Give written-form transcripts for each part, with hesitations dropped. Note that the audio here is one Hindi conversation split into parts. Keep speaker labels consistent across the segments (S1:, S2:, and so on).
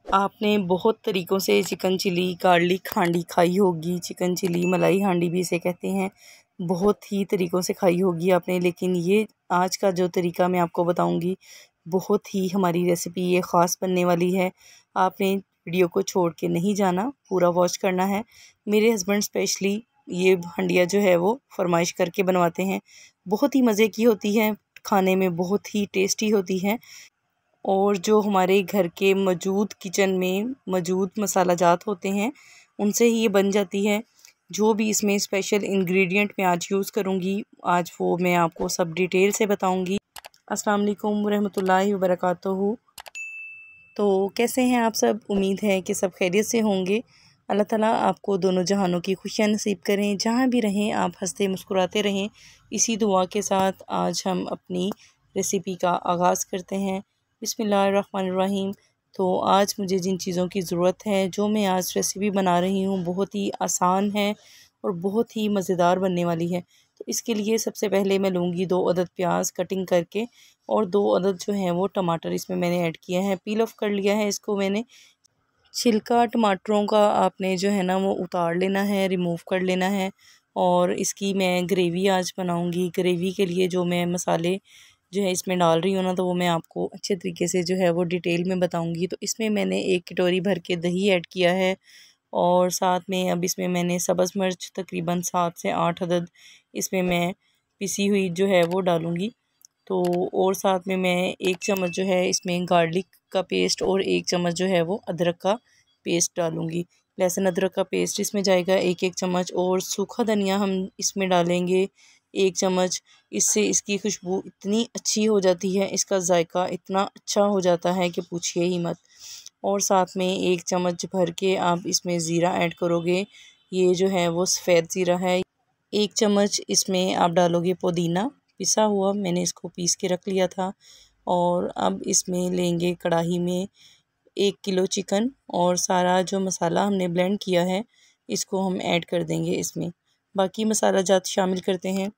S1: आपने बहुत तरीक़ों से चिकन चिली गार्लिक हांडी खाई होगी, चिकन चिली मलाई हांडी भी इसे कहते हैं। बहुत ही तरीक़ों से खाई होगी आपने, लेकिन ये आज का जो तरीका मैं आपको बताऊंगी बहुत ही हमारी रेसिपी ये ख़ास बनने वाली है। आपने वीडियो को छोड़ के नहीं जाना, पूरा वॉच करना है। मेरे हस्बैंड स्पेशली ये हंडिया जो है वो फरमाइश करके बनवाते हैं। बहुत ही मज़े की होती है, खाने में बहुत ही टेस्टी होती है और जो हमारे घर के मौजूद किचन में मौजूद मसाला जात होते हैं उनसे ही ये बन जाती है। जो भी इसमें स्पेशल इंग्रेडिएंट मैं आज यूज़ करूँगी आज वो मैं आपको सब डिटेल से बताऊँगी। अस्सलाम वालेकुम रहमतुल्लाहि व बरकातहू। तो कैसे हैं आप सब? उम्मीद है कि सब खैरियत से होंगे। अल्लाह ताला आपको दोनों जहानों की खुशियाँ नसीब करें। जहाँ भी रहें आप हंसते मुस्कुराते रहें। इसी दुआ के साथ आज हम अपनी रेसिपी का आगाज़ करते हैं। बिस्मिल्लाहिर्रहमानिर्रहीम। तो आज मुझे जिन चीज़ों की ज़रूरत है, जो मैं आज रेसिपी बना रही हूँ बहुत ही आसान है और बहुत ही मज़ेदार बनने वाली है। तो इसके लिए सबसे पहले मैं लूँगी 2 अदद प्याज कटिंग करके और 2 अदद जो हैं वो टमाटर इसमें मैंने ऐड किया है। पील ऑफ कर लिया है इसको मैंने। छिलका टमाटरों का आपने जो है ना वो उतार लेना है, रिमूव कर लेना है। और इसकी मैं ग्रेवी आज बनाऊंगी। ग्रेवी के लिए जो मैं मसाले जो है इसमें डाल रही हूँ ना, तो वो मैं आपको अच्छे तरीके से जो है वो डिटेल में बताऊंगी। तो इसमें मैंने 1 कटोरी भर के दही ऐड किया है और साथ में अब इसमें मैंने सब्ज़ मिर्च तकरीबन 7 से 8 अदद इसमें मैं पिसी हुई जो है वो डालूँगी। तो और साथ में मैं 1 चम्मच जो है इसमें गार्लिक का पेस्ट और 1 चम्मच जो है वो अदरक का पेस्ट डालूँगी। लहसुन अदरक का पेस्ट इसमें जाएगा 1-1 चम्मच और सूखा धनिया हम इसमें डालेंगे 1 चम्मच। इससे इसकी खुशबू इतनी अच्छी हो जाती है, इसका जायका इतना अच्छा हो जाता है कि पूछिए ही मत। और साथ में 1 चम्मच भर के आप इसमें ज़ीरा ऐड करोगे। ये जो है वो सफ़ेद ज़ीरा है। 1 चम्मच इसमें आप डालोगे पुदीना पिसा हुआ, मैंने इसको पीस के रख लिया था। और अब इसमें लेंगे कढ़ाई में 1 किलो चिकन और सारा जो मसाला हमने ब्लेंड किया है इसको हम ऐड कर देंगे इसमें। बाकी मसाला जात शामिल करते हैं।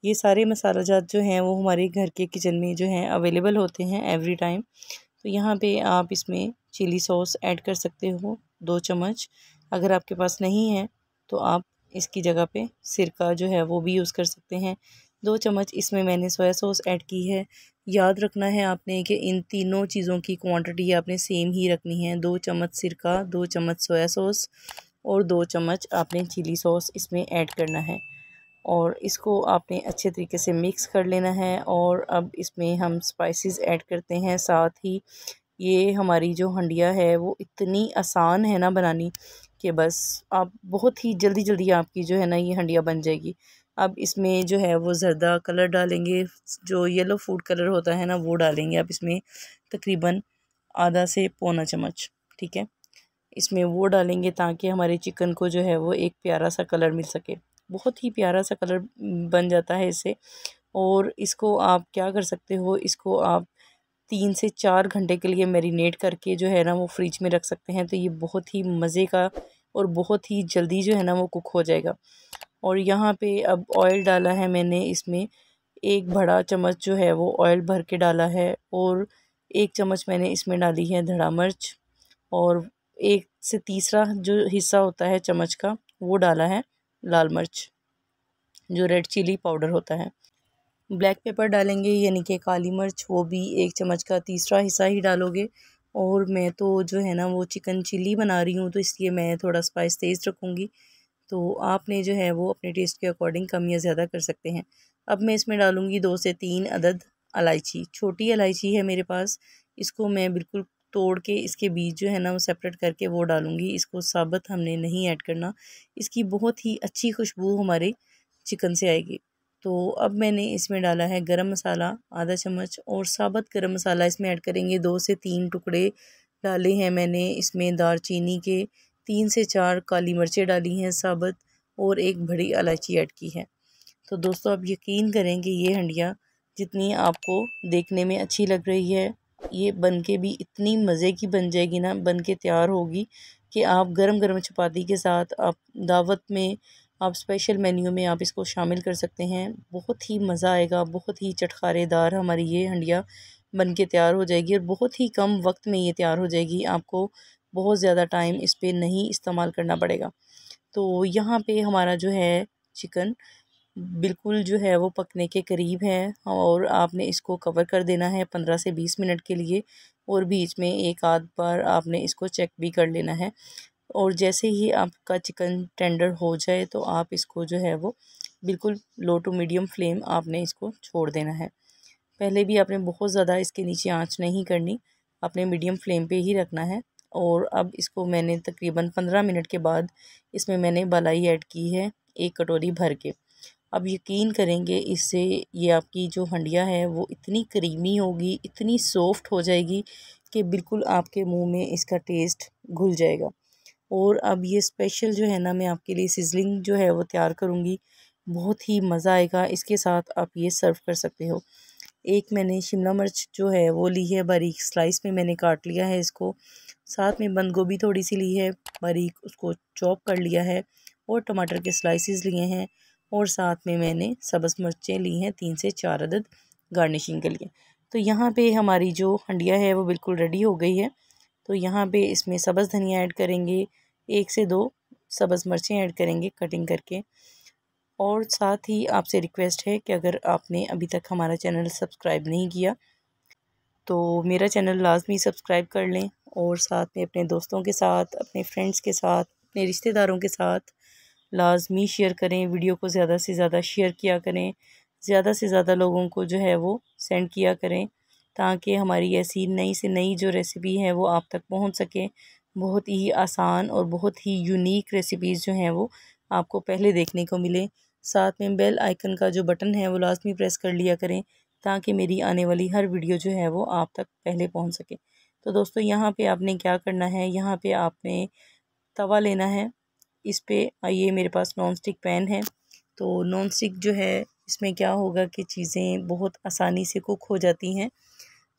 S1: ये सारे मसाला जात जो हैं वो हमारे घर के किचन में जो हैं अवेलेबल होते हैं एवरी टाइम। तो यहाँ पे आप इसमें चिली सॉस ऐड कर सकते हो 2 चम्मच। अगर आपके पास नहीं है तो आप इसकी जगह पे सिरका जो है वो भी यूज़ कर सकते हैं। 2 चम्मच इसमें मैंने सोया सॉस ऐड की है। याद रखना है आपने कि इन तीनों चीज़ों की क्वांटिटी आपने सेम ही रखनी है। 2 चम्मच सिरका, 2 चम्मच सोया सॉस और 2 चम्मच आपने चिली सॉस इसमें ऐड करना है और इसको आपने अच्छे तरीके से मिक्स कर लेना है। और अब इसमें हम स्पाइसेस ऐड करते हैं साथ ही। ये हमारी जो हंडिया है वो इतनी आसान है ना बनानी कि बस आप बहुत ही जल्दी जल्दी आपकी जो है ना ये हंडिया बन जाएगी। अब इसमें जो है वो ज़र्दा कलर डालेंगे, जो येलो फूड कलर होता है ना वो डालेंगे आप इसमें तकरीबन आधा से पौना चम्मच। ठीक है, इसमें वो डालेंगे ताकि हमारे चिकन को जो है वो एक प्यारा सा कलर मिल सके। बहुत ही प्यारा सा कलर बन जाता है इससे। और इसको आप क्या कर सकते हो, इसको आप 3 से 4 घंटे के लिए मैरिनेट करके जो है ना वो फ्रिज में रख सकते हैं। तो ये बहुत ही मज़े का और बहुत ही जल्दी जो है ना वो कुक हो जाएगा। और यहाँ पे अब ऑयल डाला है मैंने इसमें 1 बड़ा चम्मच जो है वो ऑयल भर के डाला है और 1 चम्मच मैंने इसमें डाली है धड़ा मिर्च और 1 से तीसरा जो हिस्सा होता है चम्मच का वो डाला है लाल मिर्च, जो रेड चिली पाउडर होता है। ब्लैक पेपर डालेंगे यानी कि काली मिर्च, वो भी 1 चम्मच का तीसरा हिस्सा ही डालोगे। और मैं तो जो है ना वो चिकन चिली बना रही हूँ तो इसलिए मैं थोड़ा स्पाइस तेज़ रखूँगी। तो आपने जो है वो अपने टेस्ट के अकॉर्डिंग कम या ज़्यादा कर सकते हैं। अब मैं इसमें डालूँगी 2 से 3 अदद इलायची। छोटी इलायची है मेरे पास, इसको मैं बिल्कुल तोड़ के इसके बीज जो है ना वो सेपरेट करके वो डालूँगी। इसको साबुत हमने नहीं ऐड करना, इसकी बहुत ही अच्छी खुशबू हमारे चिकन से आएगी। तो अब मैंने इसमें डाला है गरम मसाला आधा चम्मच और साबुत गरम मसाला इसमें ऐड करेंगे 2 से 3 टुकड़े डाले हैं मैंने इसमें दालचीनी के। 3 से 4 काली मिर्चें डाली हैं साबुत और 1 बड़ी इलायची ऐड की है। तो दोस्तों आप यकीन करें कि ये हंडिया जितनी आपको देखने में अच्छी लग रही है, ये बन के भी इतनी मज़े की बन जाएगी ना, बन के तैयार होगी कि आप गरम गरम चपाती के साथ, आप दावत में, आप स्पेशल मेन्यू में आप इसको शामिल कर सकते हैं। बहुत ही मज़ा आएगा, बहुत ही चटखारेदार हमारी ये हंडिया बन के तैयार हो जाएगी और बहुत ही कम वक्त में ये तैयार हो जाएगी। आपको बहुत ज़्यादा टाइम इस पर नहीं इस्तेमाल करना पड़ेगा। तो यहाँ पे हमारा जो है चिकन बिल्कुल जो है वो पकने के करीब है और आपने इसको कवर कर देना है 15 से 20 मिनट के लिए, और बीच में एक आध बार आपने इसको चेक भी कर लेना है। और जैसे ही आपका चिकन टेंडर हो जाए तो आप इसको जो है वो बिल्कुल लो टू मीडियम फ्लेम आपने इसको छोड़ देना है। पहले भी आपने बहुत ज़्यादा इसके नीचे आंच नहीं करनी, आपने मीडियम फ्लेम पे ही रखना है। और अब इसको मैंने तकरीबन 15 मिनट के बाद इसमें मैंने मलाई ऐड की है 1 कटोरी भर के। अब यकीन करेंगे इससे ये आपकी जो हंडिया है वो इतनी क्रीमी होगी, इतनी सॉफ्ट हो जाएगी कि बिल्कुल आपके मुंह में इसका टेस्ट घुल जाएगा। और अब ये स्पेशल जो है ना मैं आपके लिए सिजलिंग जो है वो तैयार करूँगी, बहुत ही मज़ा आएगा। इसके साथ आप ये सर्व कर सकते हो। एक मैंने शिमला मिर्च जो है वो ली है, बारीक स्लाइस में मैंने काट लिया है इसको। साथ में बंद गोभी थोड़ी सी ली है, बारीक उसको चॉप कर लिया है। और टमाटर के स्लाइसेस लिए हैं। और साथ में मैंने सब्ज़ मिर्चें ली हैं 3 से 4 अदद गार्निशिंग के लिए। तो यहाँ पे हमारी जो हंडिया है वो बिल्कुल रेडी हो गई है। तो यहाँ पे इसमें सब्ज़ धनिया ऐड करेंगे, 1 से 2 सब्ज़ मिर्चें ऐड करेंगे कटिंग करके। और साथ ही आपसे रिक्वेस्ट है कि अगर आपने अभी तक हमारा चैनल सब्सक्राइब नहीं किया तो मेरा चैनल लाजमी सब्सक्राइब कर लें, और साथ में अपने दोस्तों के साथ, अपने फ्रेंड्स के साथ, अपने रिश्तेदारों के साथ लाजमी शेयर करें। वीडियो को ज़्यादा से ज़्यादा शेयर किया करें, ज़्यादा से ज़्यादा लोगों को जो है वो सेंड किया करें, ताकि हमारी ऐसी नई से नई जो रेसिपी है वो आप तक पहुंच सके। बहुत ही आसान और बहुत ही यूनिक रेसिपीज़ जो हैं वो आपको पहले देखने को मिले। साथ में बेल आइकन का जो बटन है वो लाजमी प्रेस कर लिया करें, ताकि मेरी आने वाली हर वीडियो जो है वो आप तक पहले पहुंच सके। तो दोस्तों यहाँ पे आपने क्या करना है, यहाँ पे आपने तवा लेना है। इस पे ये मेरे पास नॉन स्टिक पैन है। तो नॉन स्टिक जो है इसमें क्या होगा कि चीज़ें बहुत आसानी से कुक हो जाती हैं।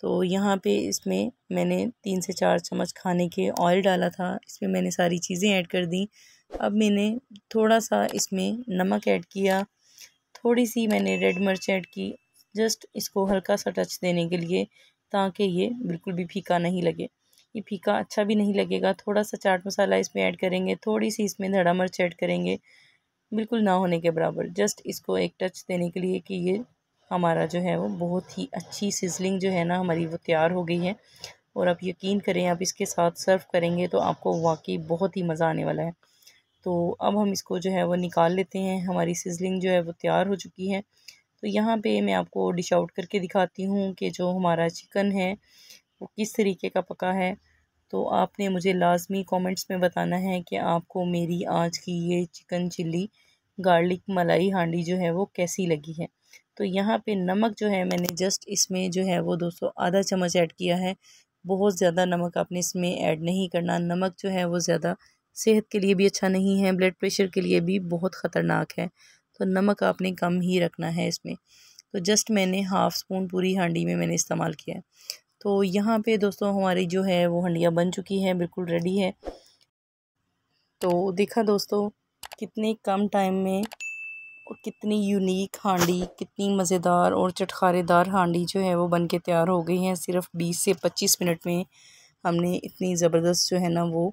S1: तो यहाँ पे इसमें मैंने 3 से 4 चम्मच खाने के ऑयल डाला था, इसमें मैंने सारी चीज़ें ऐड कर दी। अब मैंने थोड़ा सा इसमें नमक ऐड किया, थोड़ी सी मैंने रेड मिर्च ऐड की, जस्ट इसको हल्का सा टच देने के लिए, ताकि ये बिल्कुल भी फीका नहीं लगे। ये फीका अच्छा भी नहीं लगेगा। थोड़ा सा चाट मसाला इसमें ऐड करेंगे, थोड़ी सी इसमें धड़ा मिर्च ऐड करेंगे, बिल्कुल ना होने के बराबर, जस्ट इसको एक टच देने के लिए कि ये हमारा जो है वो बहुत ही अच्छी सिजलिंग जो है ना हमारी वो तैयार हो गई है। और आप यकीन करें आप इसके साथ सर्व करेंगे तो आपको वाकई बहुत ही मज़ा आने वाला है। तो अब हम इसको जो है वो निकाल लेते हैं। हमारी सिजलिंग जो है वो तैयार हो चुकी है। तो यहाँ पे मैं आपको डिश आउट करके दिखाती हूँ कि जो हमारा चिकन है वो किस तरीके का पका है। तो आपने मुझे लाजमी कमेंट्स में बताना है कि आपको मेरी आज की ये चिकन चिल्ली गार्लिक मलाई हांडी जो है वो कैसी लगी है। तो यहाँ पे नमक जो है मैंने जस्ट इसमें जो है वो दोस्तों आधा चम्मच ऐड किया है। बहुत ज़्यादा नमक आपने इसमें ऐड नहीं करना। नमक जो है वो ज़्यादा सेहत के लिए भी अच्छा नहीं है, ब्लड प्रेशर के लिए भी बहुत ख़तरनाक है। तो नमक आपने कम ही रखना है इसमें। तो जस्ट मैंने हाफ़ स्पून पूरी हांडी में मैंने इस्तेमाल किया है। तो यहाँ पे दोस्तों हमारी जो है वो हंडिया बन चुकी है, बिल्कुल रेडी है। तो देखा दोस्तों कितने कम टाइम में और कितनी यूनिक हांडी, कितनी मज़ेदार और चटखारेदार हांडी जो है वो बन के तैयार हो गई हैं। सिर्फ 20 से 25 मिनट में हमने इतनी ज़बरदस्त जो है ना वो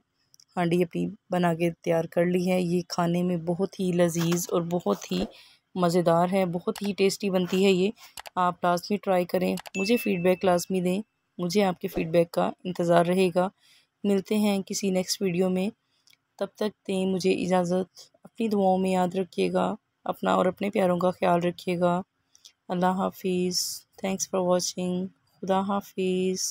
S1: हांडी अपनी बना के तैयार कर ली है। ये खाने में बहुत ही लजीज और बहुत ही मज़ेदार है, बहुत ही टेस्टी बनती है ये। आप लाजमी ट्राई करें, मुझे फ़ीडबैक लाजमी दें, मुझे आपके फ़ीडबैक का इंतज़ार रहेगा। मिलते हैं किसी नेक्स्ट वीडियो में, तब तक दें मुझे इजाज़त। अपनी दुआओं में याद रखिएगा, अपना और अपने प्यारों का ख्याल रखिएगा। अल्लाह हाफिज़। Thanks for watching. खुदा हाफिज़।